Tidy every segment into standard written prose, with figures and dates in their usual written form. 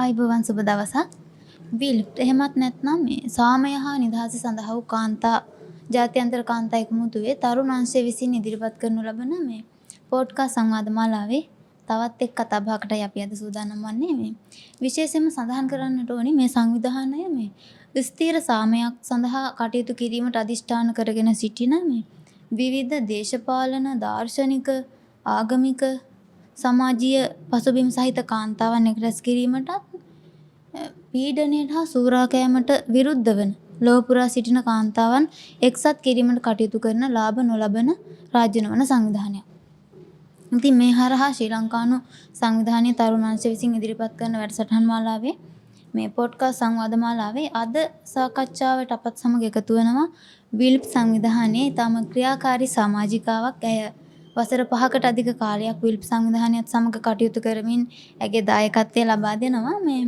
ආයිබෝවන් සුබ දවසක්. විල්ප්ට් එහෙමත් නැත්නම් මේ සාමය හා නිදහස සඳහා වූ කාන්තා ජාත්‍යන්තර කාන්තා එකමුතුවේ තරුණ අංශය විසින් ඉදිරිපත් කරනු ලබන මේ පොඩ්කාස්ට් සංවාද මාලාවේ තවත් එක් කතා බහකටයි අපි අද සූදානම් වන්නේ. මේ විශේෂයෙන්ම සඳහන් කරන්නට ඕනි මේ සංවිධානය මේ ස්ථීර සාමයක් සඳහා කටයුතු කිරීමට අදිෂ්ඨාන කරගෙන සිටින මේ විවිධ දේශපාලන දාර්ශනික ආගමික සමාජීය පසුබිම් සහිත කාන්තාවන් එක් රැස් කිරීමටත් පීඩනයට හා සූරාකෑමට විරුද්ධ වන ලොව පුරා සිටින කාන්තාවන් එක්සත් කිරීමට කටයුතු කරන ලාභ නොලබන රාජ්‍ය නොවන සංවිධානයක්. ඉතින් මේ හරහා ශ්‍රී ලංකානු සංවිධානයේ තරුණ අංශ විසින් ඉදිරිපත් කරන වැඩසටහන් මාලාවේ මේ පොඩ්කාස්ට් සංවාද මාලාවේ අද සාකච්ඡාවට අපත් සමග එකතු වෙනවා විල්ප්ට් සංවිධානයේ ඊටම ක්‍රියාකාරී සමාජිකාවක්. ඇය වසර 5කට අධික කාලයක් විල්ප්ට් සංවිධානයත් සමග කටයුතු කරමින් ඇගේ දායකත්වය ලබා දෙනවා. මේ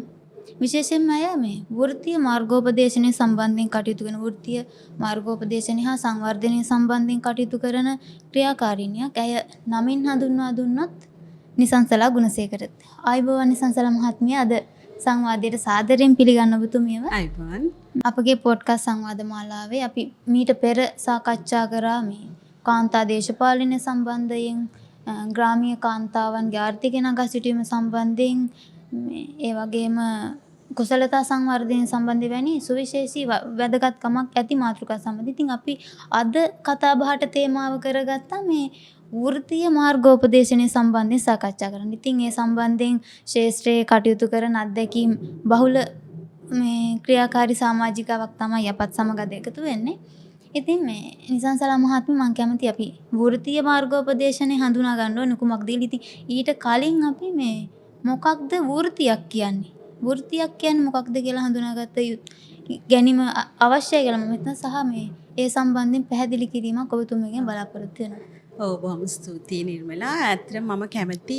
විශේෂයෙන්ම අය මේ වෘත්තීය මාර්ගෝපදේශනය සම්බන්ධයෙන් කටයුතු කරන වෘත්තීය මාර්ගෝපදේශනය හා සංවර්ධනය සම්බන්ධයෙන් කටයුතු කරන ක්‍රියාකාරිනියක්. ඇය නමින් හඳුන්වා දුන්නොත් නිසංසලා ගුණසේකර. ආයිබෝවන් නිසංසලා මහත්මිය, අද සංවාදයට සාදරයෙන් පිළිගන්න ඔබතුමියව. ආයිබෝවන්. අපගේ පොඩ්කාස්ට් සංවාද මාලාවේ අපි මීට පෙර සාකච්ඡා කරා මේ කාන්තා දේශපාලනය සම්බන්ධයෙන්, ග්‍රාමීය කාන්තාවන්ගේ ආර්ථික නගා සිටීම සම්බන්ධයෙන්, ඒ වගේම කුසලතා සංවර්ධනය සම්බන්ධ වැනි සුවිශේෂී වැදගත්කමක් ඇති මාතෘකා සම්බන්ධයෙන් ඉතින් අපි අද කතා බහට තේමාව කරගත්තා මේ වෘත්තීය මාර්ගෝපදේශනය සම්බන්ධයෙන් සාකච්ඡා කරන්න. ඉතින් ඒ සම්බන්ධයෙන් ශාස්ත්‍රයේ කටයුතු කරන අත්දැකීම් බහුල මේ ක්‍රියාකාරී සමාජිකාවක් තමයි අපත් සමග අද එකතු වෙන්නේ. ඉතින් මේ නිසංසලා මහත්මිය, මම කැමති අපි වෘත්තීය මාර්ගෝපදේශනය හඳුනා ගන්න ඕනේ කුමක්ද? ඉතින් ඊට කලින් අපි මේ මොකක්ද වෘත්තියක් කියන්නේ? වෘත්තියක් කියන්නේ මොකක්ද කියලා හඳුනාගත්ත ගැනීම අවශ්‍යයි කියලා මම හිතනවා. සහ මේ ඒ සම්බන්ධයෙන් පැහැදිලි කිරීමක් ඔබතුමීගෙන් බලාපොරොත්තු වෙනවා. ඔව්, බොහොම ස්තුතියි නිර්මලා. ඇත්තටම මම කැමති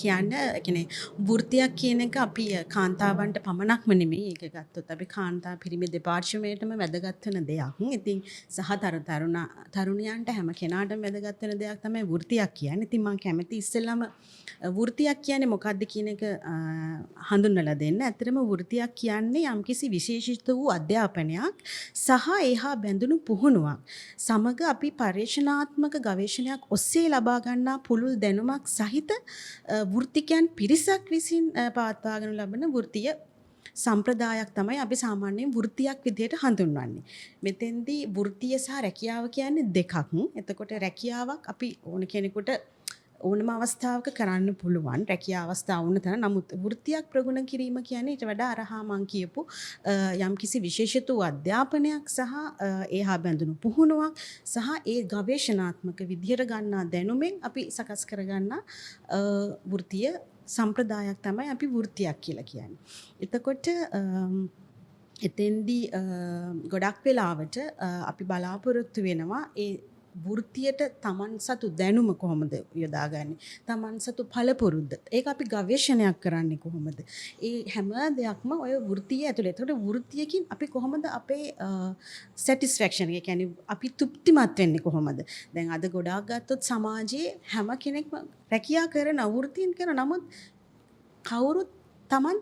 කියන්න කියන්නේ වෘත්තියක් කියන එක අපි කාන්තාවන්ට පමණක්ම නෙමෙයි. ඒක ගත්තොත් අපි කාන්තා පිරිමි දෙපාර්ශ්වයටම වැදගත් වෙන දෙයක්. ඉතින් සහ තරුණයන්ට හැම කෙනාටම වැදගත් වෙන දෙයක් තමයි වෘත්තියක් කියන්නේ. ඉතින් මම කැමති ඉස්සෙල්ලාම වෘත්තියක් කියන්නේ මොකක්ද කියන එක හඳුන්වලා දෙන්න. ඇත්තටම වෘත්තියක් කියන්නේ යම්කිසි විශේෂිත වූ අධ්‍යාපනයක් සහ ඒහා බැඳුණු පුහුණුවක් සමග අපි පරිශනාත්මක ගවේෂණයක් ඔස්සේ ලබා ගන්නා පුළුල් දැනුමක් සහිත වෘත්තිකයන් පිරිසක් විසින් පවත්වාගෙන ලබන වෘත්තීය සම්ප්‍රදායක් තමයි අපි සාමාන්‍යයෙන් වෘත්තියක් විදිහට හඳුන්වන්නේ. මෙතෙන්දී වෘත්තීය සහ රැකියාව කියන්නේ දෙකක්. එතකොට රැකියාවක් අපි ඕන කෙනෙකුට ඕනම අවස්ථාවක කරන්න පුළුවන්. රැකියා අවස්ථාව වුණ තැන. නමුත් වෘත්තියක් ප්‍රගුණ කිරීම කියන්නේ ඊට වඩා අරහා මං කියපු යම්කිසි විශේෂිත වූ අධ්‍යාපනයක් සහ ඒහා බැඳුණු පුහුණුවක් සහ ඒ ගවේෂණාත්මක විදිහට ගන්නා දැනුමෙන් අපි සකස් කරගන්නා වෘත්තීය සම්ප්‍රදායක් තමයි අපි වෘත්තියක් කියලා කියන්නේ. එතකොට එතෙන්දී ගොඩක් වෙලාවට අපි බලාපොරොත්තු වෙනවා ඒ වෘත්තියට තමන් සතු දැනුම කොහොමද යොදාගන්නේ, තමන් සතු පළපුරුද්ද, ඒක අපි ගවේෂණයක් කරන්නේ කොහොමද, ඒ හැම දෙයක්ම ඔය වෘත්තිය ඇතුළේ. ඒකට වෘත්තියකින් අපි කොහොමද අපේ සැටිස්ෆැක්ෂන් එක කියන්නේ අපි තෘප්තිමත් වෙන්නේ කොහොමද? දැන් අද ගොඩාක් ගත්තොත් සමාජයේ හැම කෙනෙක්ම රැකියා කරන වෘත්තීන් කරන, නමුත් කවුරුත් තමන්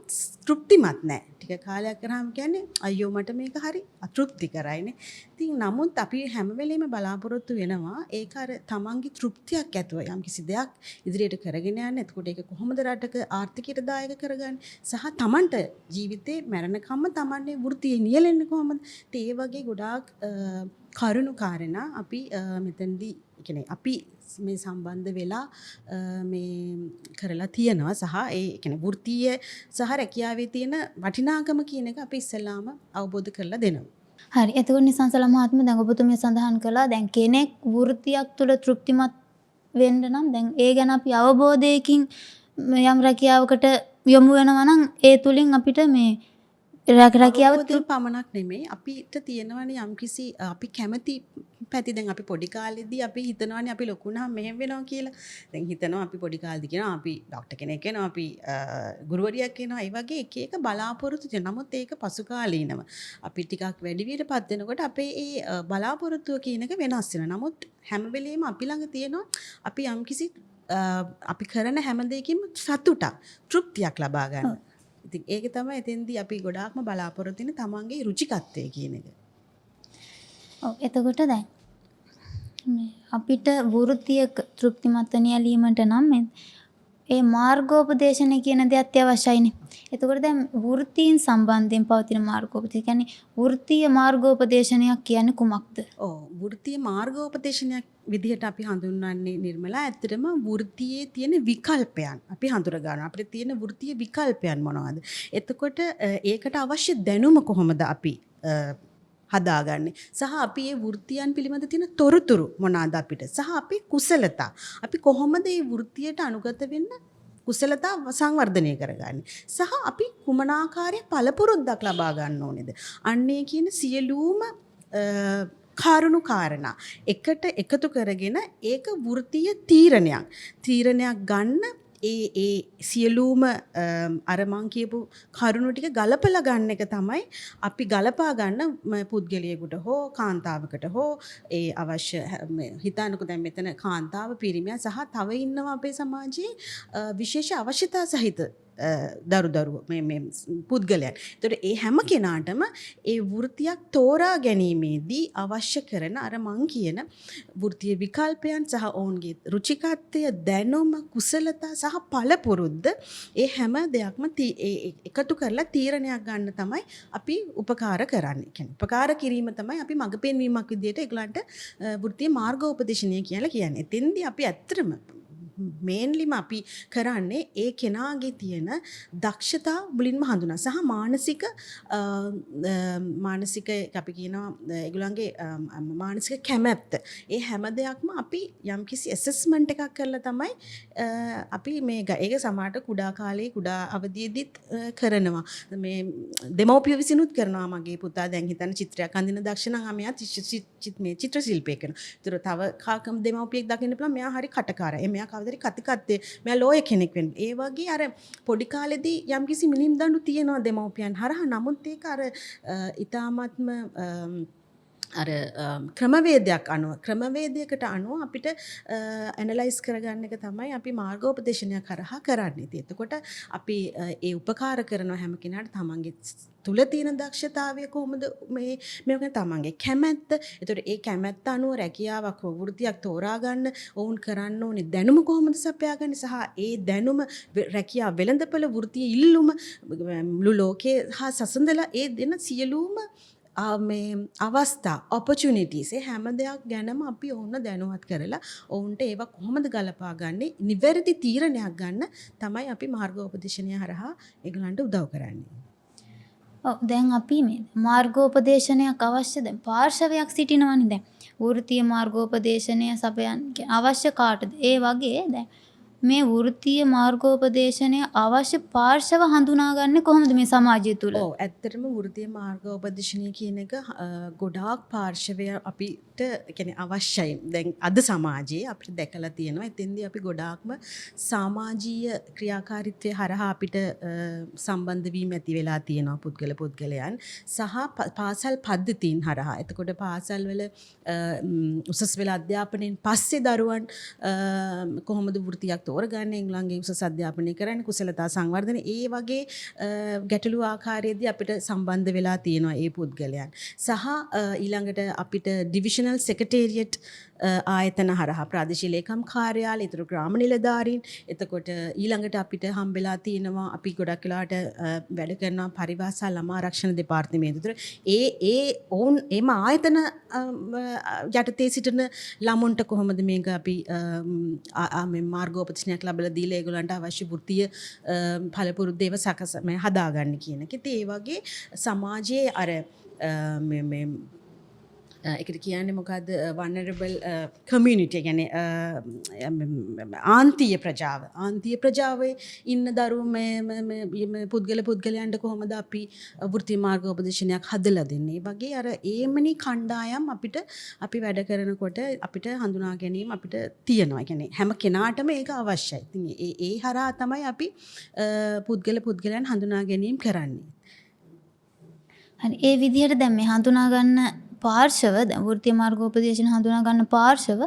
තෘප්තිමත් නැහැ. ටික කාලයක් කරාම කියන්නේ අයියෝ මට මේක හරි අතෘප්තිකරයිනේ. ඉතින් නමුත් අපි හැම වෙලෙම බලාපොරොත්තු වෙනවා ඒක අර තමන්ගේ තෘප්තියක් ඇතුව යම් කිසි දෙයක් ඉදිරියට කරගෙන යන්න. එතකොට ඒක කොහොමද රටක ආර්ථිකයට දායක කරගන්නේ සහ තමන්ට ජීවිතේ මරණකම්ම තමන්ගේ වෘත්තියේ නියැලෙන්නේ කොහොමද? ඉතින් ඒ වගේ ගොඩාක් කරුණු කාරණා අපි මෙතනදී කියන්නේ අපි මේ සම්බන්ධ වෙලා මේ කරලා තියෙනවා සහ ඒ කියන්නේ වෘත්තීය සහ රැකියාවේ තියෙන වටිනාකම කියන එක අපි ඉස්සෙල්ලාම අවබෝධ කරලා දෙනවා. හරි. එතකොට නිසංසලා මහත්මිය, දැන් ඔබතුමිය සඳහන් කළා දැන් කෙනෙක් වෘත්තියක් තුළ තෘප්තිමත් වෙන්න නම් දැන් ඒ ගැන අපි අවබෝධයකින් යම් රැකියාවකට යොමු වෙනවා නම් ඒ තුලින් අපිට මේ රැකියාව පමණක් නෙමෙයි අපිට තියෙනවනේ යම්කිසි අපි කැමති පැති. දැන් අපි පොඩි කාලෙදී අපි හිතනවානේ අපි ලොකු වුණාම මෙහෙම වෙනවා කියලා. දැන් හිතනවා අපි පොඩි කාලෙදී කියනවා අපි ડોක්ටර් කෙනෙක් වෙනවා, අපි ගුරුවරියක් වෙනවා. ඒ වගේ එක එක බලාපොරොත්තු තියෙනවා. නමුත් ඒක පසු කාලීනව අපි ටිකක් වැඩි විදිහටපත් වෙනකොට අපේ ඒ බලාපොරොත්තුව කියන එක වෙනස් වෙනවා. නමුත් හැම වෙලෙම අපි ළඟ තියෙනවා අපි යම්කිසි අපි කරන හැම දෙයකින්ම සතුටක්, තෘප්තියක් ලබා ගන්න. ඉතින් ඒක තමයි එතෙන්දී අපි ගොඩාක්ම බලාපොරොත්තු වෙන්නේ තමන්ගේ රුචිකත්වය කියන එක. ඔව් එතකොට දැන් අපිට වෘත්තියක තෘප්තිමත්ව නියැලීමට නම් ඒ මාර්ගෝපදේශනය කියන දේ අත්‍යවශ්‍යයිනේ. එතකොට දැන් වෘත්තීන් සම්බන්ධයෙන් පවතින මාර්ගෝපදේශය කියන්නේ වෘත්තීය මාර්ගෝපදේශනයක් කියන්නේ කුමක්ද? ඔව් වෘත්තීය මාර්ගෝපදේශනයක් විදිහට අපි හඳුන්වන්නේ නිර්මලා ඇත්තටම වෘත්තියේ තියෙන විකල්පයන් අපි හඳුර ගන්නවා. අපිට තියෙන වෘත්තීය විකල්පයන් මොනවද? එතකොට ඒකට අවශ්‍ය දැනුම කොහොමද අපි හදාගන්නේ සහ අපි මේ වෘත්තියන් පිළිබඳ තියෙන තොරතුරු මොනවාද අපිට සහ අපි කුසලතා අපි කොහොමද මේ වෘත්තියට අනුගත වෙන්න කුසලතා සංවර්ධනය කරගන්නේ සහ අපි කුමනාකාරයේ පළපුරුද්දක් ලබා ගන්න ඕනේද අන්නේ කියන සියලුම කාරුණු කාරණා එකට එකතු කරගෙන ඒක වෘත්තීය තීරණයක් ගන්න ඒ සියලුම අර මං කියපු කරුණු ටික ගලපලා ගන්න එක තමයි අපි ගලපා ගන්න පුද්ගලයෙකුට හෝ කාන්තාවකට හෝ ඒ අවශ්‍ය හිතන්නකෝ දැන් මෙතන කාන්තාව පිරිමියා සහ තව ඉන්නවා අපේ සමාජයේ විශේෂ අවශ්‍යතා සහිත දරුදරුව මේ පුද්ගලයන්. ඒතකොට ඒ හැම කෙනාටම ඒ වෘත්තියක් තෝරා ගැනීමේදී අවශ්‍ය කරන අර මං කියන වෘත්තීය විකල්පයන් සහ ඔවුන්ගේ රුචිකත්වය දැනුම කුසලතා සහ පළපුරුද්ද ඒ හැම දෙයක්ම එකතු කරලා තීරණයක් ගන්න තමයි අපි උපකාර කරන්නේ. කියන්නේ උපකාර කිරීම තමයි අපි මඟ පෙන්වීමක් විදිහට ඒගොල්ලන්ට වෘත්තීය මාර්ගෝපදේශනය කියලා කියන්නේ. එතෙන්දී අපි ඇත්තටම මේන්ලිම අපි කරන්නේ ඒ කෙනාගේ තියෙන දක්ෂතා මුලින්ම හඳුනා සහ මානසික අපි කියනවා ඒගොල්ලන්ගේ මානසික කැමැත්ත ඒ හැම දෙයක්ම අපි යම්කිසි ඇසස්මන්ට් එකක් කරලා තමයි අපි ඒක සමහරට කුඩා කාලේ කුඩා අවදියේදීත් කරනවා මේ දෙමව්පිය විසිනුත් කරනවා මගේ පුතා දැන් හිතන්න චිත්‍රයක් අඳින දක්ෂ නම් මෙයා මේ චිත්‍ර ශිල්පියෙක් වෙනවා. ඒතර තව කාකම් දෙමව්පියෙක් දකින්න පුළුවන් මෙයා හරි කටකාරයි. මෙයා කතිකත්තේ මෙයා ලෝය කෙනෙක් වෙන්න. ඒ වගේ අර පොඩි කාලේදී යම්කිසි මිනිම් දඬු තියෙනවා දෙමව්පියන් හරහා. නමුත් ඒක අර ඊ타ත්ම අර ක්‍රමවේදයකට අනුව අපිට ඇනලයිස් කරගන්න එක තමයි අපි මාර්ගෝපදේශනයක් කරහා කරන්නේ. ඉතින් එතකොට අපි ඒ උපකාර කරන හැම කෙනාට තමන්ගේ තුල තියෙන දක්ෂතාවය කොහොමද මේක තමන්ගේ කැමැත්ත. ඒතකොට ඒ කැමැත්ත අනුව රැකියාවක් වෘත්තියක් තෝරා ගන්න ඔවුන් කරන්න ඕනේ දැනුම කොහොමද සපයාගන්නේ සහ ඒ දැනුම රැකියාව වෙළඳපොළ වෘත්තිය ඉල්ලුම මුළු ලෝකේ හා සසඳලා ඒ දෙන සියලුම මේ අවස්ථා ඔපචුනිටිස් ඒ හැම දෙයක් ගැනම අපි ඔවුන්ව දැනුවත් කරලා ඔවුන්ට ඒවා කොහොමද ගලපා ගන්නේ නිවැරදි තීරණයක් ගන්න තමයි අපි මාර්ගෝපදේශනය හරහා ඒගොල්ලන්ට උදව් කරන්නේ. ඔව් දැන් අපි මේ මාර්ගෝපදේශනයක් අවශ්‍ය දැන් පාර්ශවයක් සිටිනවනේ දැන් වෘත්තීය මාර්ගෝපදේශනය සපයන් අවශ්‍ය කාටද ඒ වගේ දැන් මේ වෘත්තීය මාර්ගෝපදේශනය අවශ්‍ය පාර්ශව හඳුනාගන්නේ කොහොමද මේ සමාජය තුළ? ඔව් ඇත්තටම වෘත්තීය මාර්ගෝපදේශනය කියන එක ගොඩාක් පාර්ශවය අපිට කියන්නේ අවශ්‍යයි. දැන් අද සමාජයේ අපිට දැකලා තියෙනවා. එතෙන්දී අපි ගොඩාක්ම සමාජීය ක්‍රියාකාරීත්වය හරහා අපිට සම්බන්ධ වීම ඇති වෙලා තියෙනවා පුද්ගලයන් සහ පාසල් පද්ධතීන් හරහා. එතකොට පාසල් වල උසස් පෙළ අධ්‍යාපනයෙන් පස්සේ දරුවන් කොහොමද වෘත්තියක් තෝරගන්නේ ඒගොල්ලන්ගේ උසස් අධ්‍යාපනය කරන්නේ කුසලතා සංවර්ධන ඒ වගේ ගැටලු ආකාරයේදී අපිට සම්බන්ධ වෙලා තියෙනවා ඒ පුද්ගලයන් සහ ඊළඟට අපිට ඩිවිෂනල් සෙක්‍රටේරියට් ආයතන හරහා ප්‍රාදේශීය ලේකම් කාර්යාලය ඊතර ග්‍රාම නිලධාරීන් එතකොට ඊළඟට අපිට හම්බෙලා තියෙනවා අපි ගොඩක් වෙලාවට වැඩ කරන පරිවාසා ළමා ආරක්ෂණ දෙපාර්තමේන්තුව. ඒ ඔවුන් එම ආයතන යටතේ සිටින ළමුන්ට කොහොමද මේක අපි මේ මාර්ගෝපදේශනයක් ලැබලා දීලා ඒගොල්ලන්ට අවශ්‍ය වෘත්තීය පළපුරුදු දේව සකසම හදාගන්න කියන එක. ඉතින් ඒ වගේ සමාජයේ අර මේ ඒකට කියන්නේ මොකද්ද vulnerable community කියන්නේ ආන්තිය ප්‍රජාවේ ඉන්න දරුවෝ මේ පුද්ගලයන්ට කොහොමද අපි වෘත්ති මාර්ගෝපදේශනයක් හදලා දෙන්නේ. ඒ වගේ අර ඒමනි කණ්ඩායම් අපි වැඩ කරනකොට අපිට හඳුනා ගැනීම අපිට තියෙනවා. ඒ කියන්නේ හැම කෙනාටම ඒක අවශ්‍යයි. ඉතින් ඒ හරහා තමයි අපි පුද්ගලයන් හඳුනා ගැනීම කරන්නේ. හරි ඒ විදිහට දැන් මේ හඳුනා ගන්න පාර්ශව දැන් වෘත්තීය මාර්ගෝපදේශන හඳුනා ගන්න පාර්ශව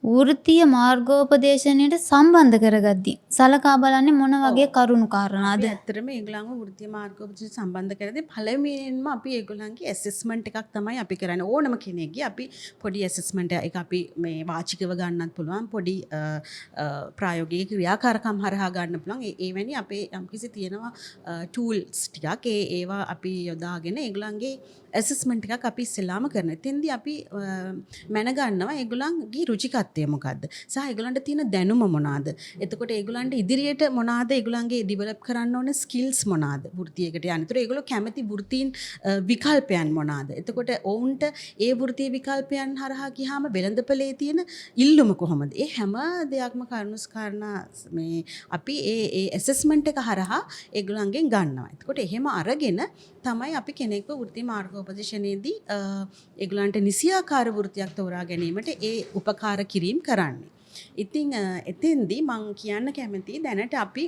වෘත්තීය මාර්ගෝපදේශනයට සම්බන්ධ කරගද්දී සලකා බලන්නේ මොන වගේ කරුණු කාරණාද? ඇත්තටම ඒගොල්ලන්ව වෘත්තීය මාර්ගෝපදේශ සම්බන්ධ කරද්දී පළවෙනියෙන්ම අපි ඒගොල්ලන්ගේ ඇසෙස්මන්ට් එකක් තමයි අපි කරන්නේ. ඕනම කෙනෙක්ගේ අපි පොඩි ඇසෙස්මන්ට් එක අපි මේ වාචිකව ගන්නත් පුළුවන්, පොඩි ප්‍රායෝගික ක්‍රියාකාරකම් හරහා ගන්න පුළුවන්. ඒවැනි අපේ යම්කිසි තියෙනවා ටූල්ස් ටිකක්. ඒවා අපි යොදාගෙන ඒගොල්ලන්ගේ ඇසෙස්මන්ට් එකක් අපි ඉස්සෙල්ලාම කරනවා. එතෙන්දී අපි මැනගන්නවා ඒගොල්ලන්ගේ රුචිකත්වය මොකද්ද? සහ ඒගොල්ලන්ට තියෙන දැනුම මොනවාද? එතකොට ඒගොල්ලන්ට ඉදිරියට මොනවාද ඒගොල්ලන්ගේ ඩිවෙලොප් කරන්න ඕන ස්කිල්ස් මොනවාද? වෘත්තියකට යන්න. ඒතර ඒගොල්ලෝ කැමති වෘත්තීන් විකල්පයන් මොනවාද? එතකොට ඔවුන්ට ඒ වෘත්තීය විකල්පයන් හරහා ගියාම වෙළඳපොලේ තියෙන ඉල්ලුම කොහොමද? ඒ හැම දෙයක්ම කාරණා මේ අපි ඒ ඇසෙස්මන්ට් එක හරහා ඒගොල්ලන්ගෙන් ගන්නවා. එතකොට එහෙම අරගෙන තමයි අපි කෙනෙක්ව වෘත්තීය මාර්ගෝපදේශනයේදී ඒගොල්ලන්ට නිසියාකාර වෘත්තියක් තෝරා ගැනීමට ඒ උපකාර කිරීම කරන්නේ. ඉතින් එතෙන්දී මම කියන්න කැමතියි දැනට අපි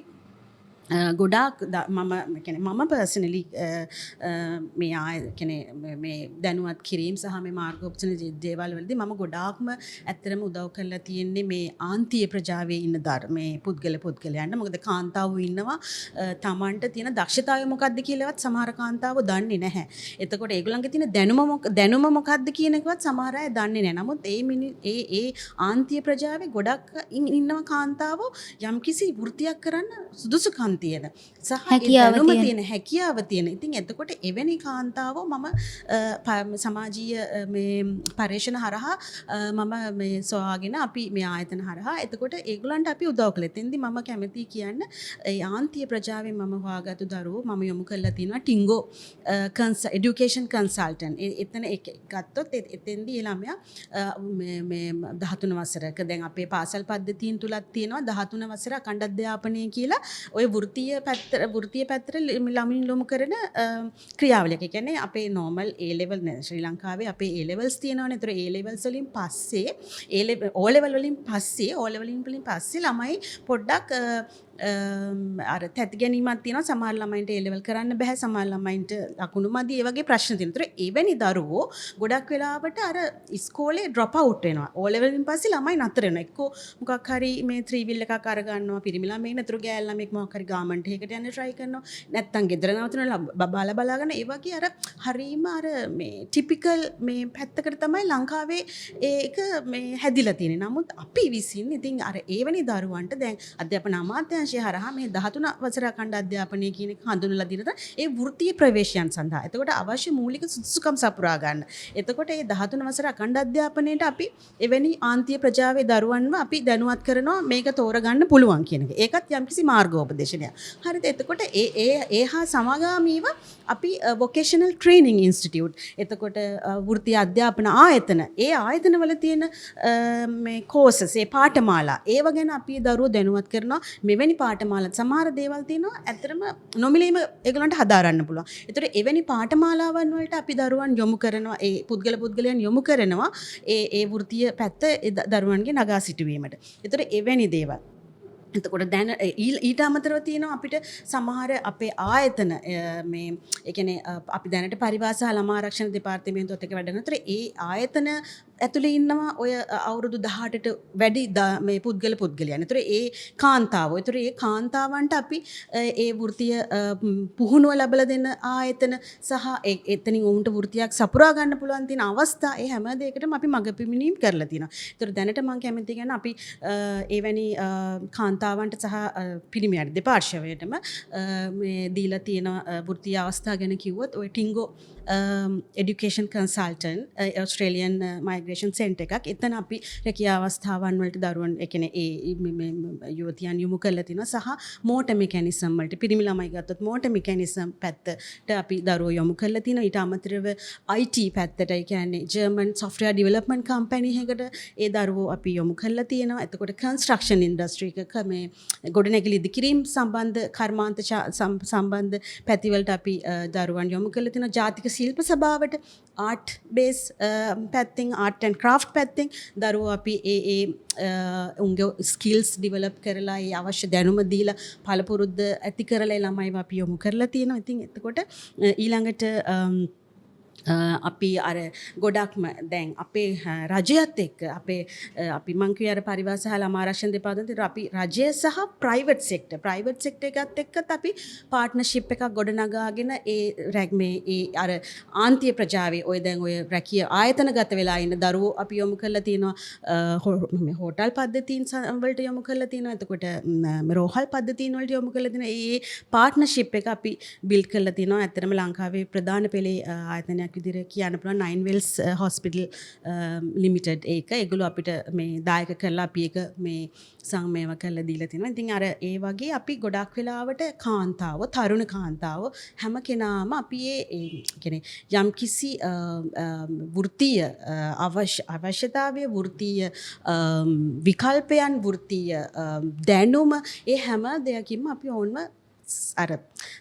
ගොඩාක් මම පර්සනලි මේ දැනුවත් කිරීම සහ මේ මාර්ගෝපදේශන දේවල් වලදී මම ගොඩාක්ම ඇත්තටම උදව් කරලා තියෙන්නේ මේ ආන්තිය ප්‍රජාවේ ඉන්න මේ පුද්ගලයන්ට. මොකද කාන්තාවෝ ඉන්නවා තමන්ට තියෙන දක්ෂතාවය මොකක්ද කියලාවත් සමහර කාන්තාවෝ දන්නේ නැහැ. එතකොට ඒගොල්ලන්ගේ තියෙන දැනුම මොකක්ද කියන එකවත් සමහර අය දන්නේ නැහැ. නමුත් ඒ ආන්තිය ප්‍රජාවේ ගොඩක් ඉන්නවා කාන්තාවෝ යම්කිසි වෘත්තියක් කරන්න සුදුසුකම් තියෙන සහ දැනුම තියෙන හැකියාව තියෙන. ඉතින් එතකොට එවැනි කාන්තාවෝ මම සමාජීය මේ පරිශ්‍රණ හරහා මම මේ සොයාගෙන අපි මේ ආයතන හරහා එතකොට ඒගොල්ලන්ට අපි උදව් කළා. එතෙන්දී මම කැමතියි කියන්න ඒ ආන්තිය ප්‍රජාවෙන් මම හොයාගත්තු දරුවෝ මම යොමු කරලා තියෙනවා ටින්ගෝ এডুকেෂන් කන්සල්ටන්ට්. එතන ගත්තොත් එතෙන්දී ළමයා මේ 13 වසරක දැන් අපේ පාසල් පද්ධතියින් තුලත් තියෙනවා 13 වසර අඛණ්ඩ අධ්‍යාපනය කියලා ඔය වෘත්තීය පැත්තට ළමින් ලොමු කරන ක්‍රියාවලියක්. ඒ කියන්නේ අපේ නෝමල් A level ශ්‍රී ලංකාවේ අපේ A levels තියෙනවනේ. ඒතර A levels වලින් පස්සේ O level වලින් පස්සේ ළමයි පොඩ්ඩක් අර තැති ගැනීමක් තියෙනවා. සමහර ළමයින්ට A level කරන්න බෑ. සමහර ළමයින්ට ලකුණු මදි. ඒ වගේ ප්‍රශ්න තියෙනවා. ඒතර එවැනි දරුවෝ ගොඩක් වෙලාවට අර ඉස්කෝලේ drop out වෙනවා. O level වලින් පස්සේ ළමයි නතර වෙනවා. එක්කෝ මොකක් හරි මේ 3 wheel එකක් අර ගන්නවා. පිරිමි ළමයි නතර ගෑල් ළමෙක් මොකක් හරි ගාමන්ට් එකකට යන්න try කරනවා. නැත්තම් ගෙදර නවතුන බලාගෙන ඒ වගේ අර හරීම අර මේ ටිපිකල් මේ පැත්තකට තමයි ලංකාවේ ඒක මේ හැදිලා තියෙන්නේ. නමුත් අපි විසින් ඉතින් අර එවැනි දරුවන්ට දැන් අධ්‍යාපන අමාත්‍යාංශය හරහා මේ 13 වසර අඛණ්ඩ අධ්‍යාපනය කියන එක හඳුන්වලා දිනන ඒ වෘත්තීය ප්‍රවේශයන් සඳහා. එතකොට අවශ්‍ය මූලික සුදුසුකම් සපුරා ගන්න. එතකොට මේ 13 වසර අඛණ්ඩ අධ්‍යාපනයේට අපි එවැනි ආන්තිය ප්‍රජාවේ දරුවන්ව අපි දැනුවත් කරනවා මේක තෝරගන්න පුළුවන් කියන එක. ඒකත් යම්කිසි මාර්ගෝපදේශනයක්. හරිද? එතකොට ඒ හා සමගාමීව අපි වොකේෂනල් ට්‍රේනින් ඉන්ස්ටිටියුට් එතකොට වෘත්තීය අධ්‍යාපන ආයතන ඒ ආයතනවල තියෙන මේ කෝසස් ඒ පාඨමාලා ඒව ගැන අපි දරුවෝ දැනුවත් කරනවා. මෙවැනි පාඨමාලා සමහර දේවල් තියෙනවා ඇත්තටම නොමිලේම ඒගොල්ලන්ට හදාරන්න පුළුවන්. ඒතර එවැනි පාඨමාලාවන් වලට අපි දරුවන් යොමු කරනවා. ඒ පුද්ගලයන් යොමු කරනවා ඒ වෘත්තීය පැත්ත දරුවන්ගේ නගා සිටුවීමට. ඒතර එවැනි දේවල් එතකොට දැන් ඊට අමතරව තියෙනවා අපිට සමහර අපේ ආයතන මේ ඒ කියන්නේ අපි දැනට පරිවාස ළමා ආරක්ෂණ දෙපාර්තමේන්තුවත් එක්ක වැඩ කරනතර ඒ ආයතන ඇතුලේ ඉන්නවා ඔය අවුරුදු 18ට වැඩි මේ පුද්ගලයන්. ඒතර ඒ කාන්තාවෝ. ඒතර ඒ කාන්තාවන්ට අපි ඒ වෘත්තීය පුහුණුව ලැබලා දෙන ආයතන සහ එතනින් උන්ට වෘත්තියක් සපුරා ගන්න පුළුවන් තියෙන අවස්ථා ඒ හැම දෙයකටම අපි මඟ පිමිනීම් කරලා තියෙනවා. ඒතර දැනට මම කැමති කියන්නේ අපි එවැනි කාන්තාවන්ට සහ පිරිමියන්ට දෙපාර්ශ්වයටම මේ දීලා තියෙන වෘත්තීය අවස්ථා ගැන කිව්වොත් ඔය ටින්ගෝ education consultant Australian migration center එකක්. එතන අපි රැකියා අවස්ථාවන් වලට දරුවන් ඒ කියන්නේ ඒ යුවතියන් යොමු කරලා තිනවා සහ motor mechanism වලට පිරිමි ළමයි ගත්තොත් motor mechanism පැත්තට අපි දරුවෝ යොමු කරලා තිනවා. ඊට අමතරව IT පැත්තට ඒ කියන්නේ German software development company එකකට ඒ දරුවෝ අපි යොමු කරලා තියෙනවා. එතකොට construction industry එකක මේ ගොඩනැගිලි ඉදිකිරීම සම්බන්ධ කර්මාන්ත සම්බන්ධ පැතිවලට අපි දරුවන් යොමු කරලා තිනවා. ජාතික ශිල්ප සභාවට ආර්ට් බේස් පැත්තෙන් ආර්ට් ඇන්ඩ් ක්‍රාෆ්ට් පැත්තෙන් දරුවෝ අපි උන්ගේ ස්කිල්ස් ඩිවෙලොප් කරලා ඒ අවශ්‍ය දැනුම දීලා පළපුරුද්ද ඇති කරලා ළමයිව අපි යොමු කරලා තියෙනවා. ඉතින් එතකොට ඊළඟට අපි අර ගොඩක්ම දැන් අපේ රජයත් එක්ක අපි මං කිය අර පරිවාස හා ළමා ආරක්ෂණ දෙපාර්තමේන්තුව අපි රජය සහ ප්‍රයිවට් සෙක්ටර් එකත් එක්කත් අපි පාර්ට්නර්ෂිප් එකක් ගොඩනගාගෙන ඒ අර ආන්තිය ප්‍රජාවේ ඔය දැන් ඔය රැකිය ආයතනගත වෙලා ඉන්න දරුවෝ අපි යොමු කරලා තියෙනවා හෝටල් පද්ධතීන් වලට යොමු කරලා තියෙනවා එතකොට රෝහල් පද්ධතීන් වලට යොමු කරලා තියෙනවා ඒ පාර්ට්නර්ෂිප් එක අපි බිල්ඩ් කරලා තියෙනවා ඇත්තටම ලංකාවේ ප්‍රධාන පෙළේ ආයතනයක් විදිහට කියන්න පුළුවන් නයින් වෙල්ස් හොස්පිටල් ලිමිටඩ් ඒගොල්ලෝ අපිට මේ දායක කරලා අපි ඒක මේ සංමේව කරලා දීලා තිනවා. ඉතින් අර ඒ වගේ අපි ගොඩක් වෙලාවට කාන්තාවෝ තරුණ කාන්තාවෝ හැම කෙනාම අපි ඒ කියන්නේ යම්කිසි වෘත්තීය අවශ්‍යතාවය වෘත්තීය විකල්පයන් වෘත්තීය දැනුම ඒ හැම දෙයකින්ම අපි ඕන්ම අර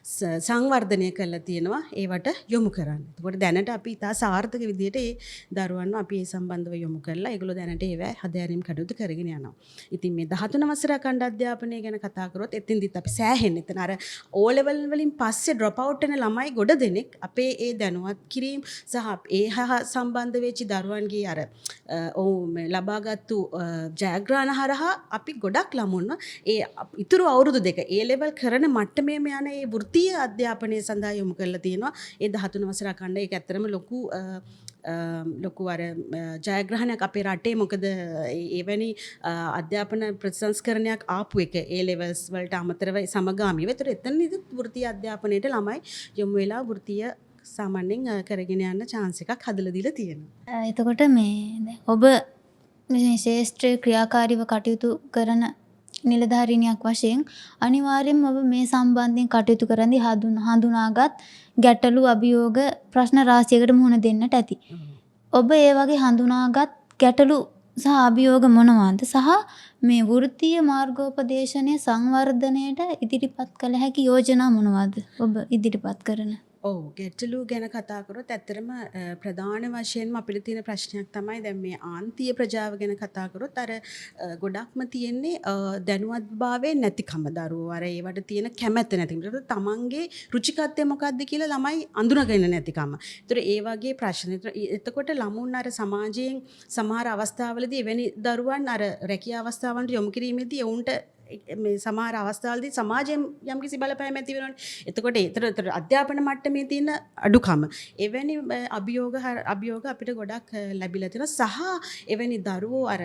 සංවර්ධනය කරලා තියෙනවා ඒවට යොමු කරන්න. එතකොට දැනට අපි ඉතා සාර්ථක විදිහට ඒ දරුවන්ව අපි ඒ සම්බන්ධව යොමු කරලා ඒගොල්ලෝ දැනට ඒවැ හදාරීම් කටයුතු කරගෙන යනවා. ඉතින් මේ 13 වසර අඛණ්ඩ අධ්‍යාපනය ගැන කතා කරොත් එතෙන්දිත් අපි සෑහෙන්නේ. එතන අර O level වලින් පස්සේ drop out වෙන ළමයි ගොඩ දෙනෙක් අපේ ඒ දැනුවත් කිරීම සහ ඒ හා සම්බන්ධ වෙච්ච දරුවන්ගේ අර ලබාගත්තු ජයග්‍රහණ හරහා අපි ගොඩක් ළමුන්ව ඒ ඉතුරු අවුරුදු දෙක A level කරන මට්ටමේම යන ඒ වෘත්තීය අධ්‍යාපනය සඳහා යොමු කරලා තියෙනවා. ඒ 13 වසර අඛණ්ඩ ඒක ඇත්තටම ලොකු අර ජයග්‍රහණයක් අපේ රටේ මොකද එවැනි අධ්‍යාපන ප්‍රතිසංස්කරණයක් ආපු එක A levels වලට අමතරව සමගාමීව. ඒතර එතනදි වෘත්තීය අධ්‍යාපනයට ළමයි යොමු වෙලා වෘත්තීය සාමාන්‍යයෙන් කරගෙන යන්න chance එකක් හදලා දීලා තියෙනවා. එතකොට මේ ඔබ මේ ශාස්ත්‍රීය ක්‍රියාකාරීව කටයුතු කරන නිලධාරිනියක් වශයෙන් අනිවාර්යයෙන්ම ඔබ මේ සම්බන්ධයෙන් කටයුතු කරද්දී හඳුනාගත් ගැටලු අභියෝග ප්‍රශ්න රාශියකට මුහුණ දෙන්නට ඇති. ඔබ ඒ වගේ හඳුනාගත් ගැටලු සහ අභියෝග මොනවාද? සහ මේ වෘත්තීය මාර්ගෝපදේශනයේ සංවර්ධනයට ඉදිරිපත් කළ හැකි යෝජනා මොනවාද ඔබ ඉදිරිපත් කරන? ගැටලු ගැන කතා කරොත් ඇත්තටම ප්‍රධාන වශයෙන්ම අපිට තියෙන ප්‍රශ්නයක් තමයි දැන් මේ ආන්තිය ප්‍රජාව ගැන කතා කරොත් අර ගොඩක්ම තියෙන්නේ දැනුවත්භාවයේ නැතිකම දරුවෝ අර ඒවට තියෙන කැමැත්ත නැතිකම. ඒකට තමන්ගේ රුචිකත්වය මොකක්ද කියලා ළමයි අඳුනගෙන නැතිකම. ඒතර ඒ වගේ ප්‍රශ්න. එතකොට ළමුන් අර සමාජයෙන් සමහර අවස්ථාවලදී එවැනි දරුවන් අර රැකියා අවස්ථාවන්ට යොමු කිරීමේදී ඔවුන්ට මේ සමහර අවස්ථාවලදී සමාජයෙන් යම්කිසි බලපෑමක් ඇති වෙනවනේ. එතකොට ඒතර අධ්‍යාපන මට්ටමේ තියෙන අඩුකම එවැනි අභියෝග අපිට ගොඩක් ලැබිලා තියෙනවා. සහ එවැනි දරුවෝ අර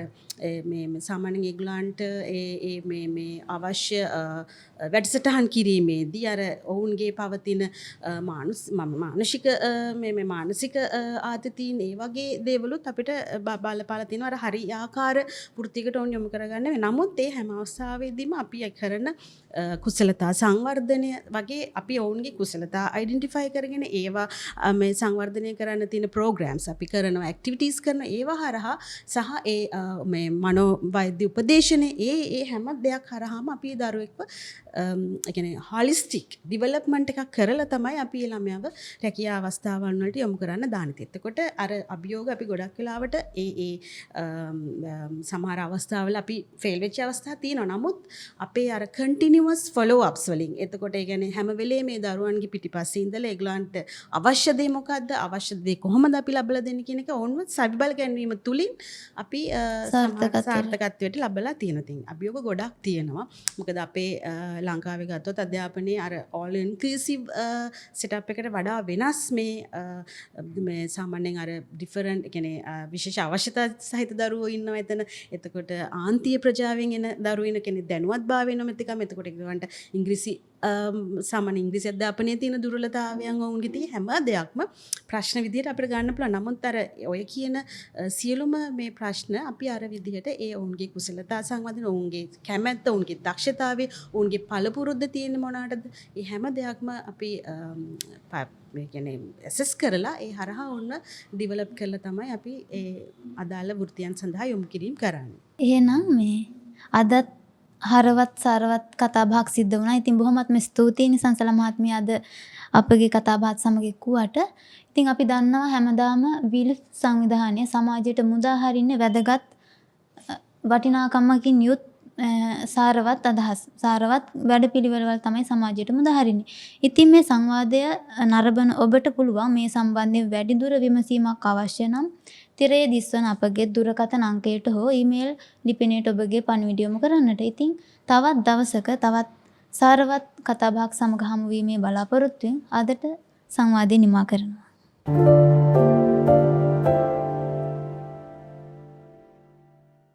මේ සාමාන්‍යයෙන් ඒගොල්ලන්ට මේ අවශ්‍ය වැඩසටහන් කිරීමේදී අර ඔවුන්ගේ පවතින මානසික ආතතීන් ඒ වගේ දේවලුත් අපිට බලපාලා තියෙනවා. අර හරියාකාර වෘත්තියකට ඔවුන් යොමු කරගන්න. නමුත් ඒ හැම අවස්ථාවෙදීම අපි කරන කුසලතා සංවර්ධනය වගේ අපි ඔවුන්ගේ කුසලතා අයිඩෙන්ටිෆයි කරගෙන ඒවා මේ සංවර්ධනය කරන්න තියෙන ප්‍රෝග්‍රෑම්ස් අපි කරනවා ඇක්ටිවිටීස් කරන ඒවා හරහා සහ ඒ මේ මනෝවෛද්‍ය උපදේශනේ ඒ හැම දෙයක් හරහාම අපි දරුවෙක්ව කියන්නේ හොලිස්ටික් ඩෙවලොප්මන්ට් එකක් කරලා තමයි අපි ළමයාව රැකියා අවස්ථාවන් වලට යොමු කරන්න දාන්නේ. එතකොට අර අභියෝග අපි ගොඩක් වෙලාවට සමහර අවස්ථාවල අපි ෆේල් වෙච්ච අවස්ථා තියෙනවා. නමුත් අපේ අර කන්ටිනියුවස් ෆලෝ අප්ස් වලින් එතකොට ඒ කියන්නේ හැම වෙලේම මේ දරුවන්ගේ පිටිපස්සේ ඉඳලා ඒගොල්ලන්ට අවශ්‍ය දේ මොකද්ද අවශ්‍ය දේ කොහොමද අපි ලබලා දෙන්නේ කියන එක ඕන්ව සවිබල් ගැන්වීම තුලින් අපි සාර්ථකත්වයට ලබලා තියෙනවා. ඉතින් අභියෝග ගොඩක් තියෙනවා. මොකද අපේ ලංකාවේ ගත්තොත් අධ්‍යාපනයේ අර all inclusive setup එකට වඩා වෙනස් මේ සාමාන්‍යයෙන් අර different කියන්නේ විශේෂ අවශ්‍යතා සහිත දරුවෝ ඉන්නවා එතන. එතකොට ආන්තිය ප්‍රජාවෙන් එන දරුවෝ ඉන්න කෙනෙක් දැනුවත්භාවය නොමැතිකම. එතකොට ඒගොල්ලන්ට ඉංග්‍රීසි සාමාන්‍ය ඉංග්‍රීසි අධ්‍යාපනයේ තියෙන දුර්වලතාවයන් ඔවුන්ගේ තියෙන හැම දෙයක්ම ප්‍රශ්න විදිහට අපිට ගන්න පුළුවන්. නමුත් අර ඔය කියන සියලුම මේ ප්‍රශ්න අපි අර විදිහට ඒ ඔවුන්ගේ කුසලතා සංවර්ධන ඔවුන්ගේ කැමැත්ත ඔවුන්ගේ දක්ෂතාවය ඔවුන්ගේ පළපුරුද්ද තියෙන මොනවාටද ඒ හැම දෙයක්ම අපි මේ කියන්නේ ඇසස් කරලා ඒ හරහා ඔන්න ඩෙවලොප් කරලා තමයි අපි ඒ අදාළ වෘත්තියන් සඳහා යොමු කිරීම කරන්නේ. එහෙනම් මේ අදත් හරවත් සාරවත් කතාබහක් සිද්ධ වුණා. ඉතින් බොහොමත්ම ස්තුතියි නිසංසල මහත්මිය අද අපගේ කතාබහත් සමග එක්වුවට. ඉතින් අපි දන්නවා හැමදාම විලුත් සංවිධානය සමාජයට මුදා හරින්න වැදගත් වටිනාකමකින් යුත් සාරවත් අදහස් සාරවත් වැඩපිළිවෙළවල් තමයි සමාජයට මුදහරින්නේ. ඉතින් මේ සංවාදය නරඹන ඔබට පුළුවන් මේ සම්බන්ධයෙන් වැඩිදුර විමසීමක් අවශ්‍ය නම් තිරයේ දිස්වන අපගේ දුරකථන අංකයට හෝ ඊමේල් ලිපිනයට ඔබගේ පණිවිඩය යොමු කරන්නට. ඉතින් තවත් දවසක තවත් සාරවත් කතාබහක් සමග හමු වීමේ බලාපොරොත්තුවෙන් අදට සංවාදය නිමා කරනවා.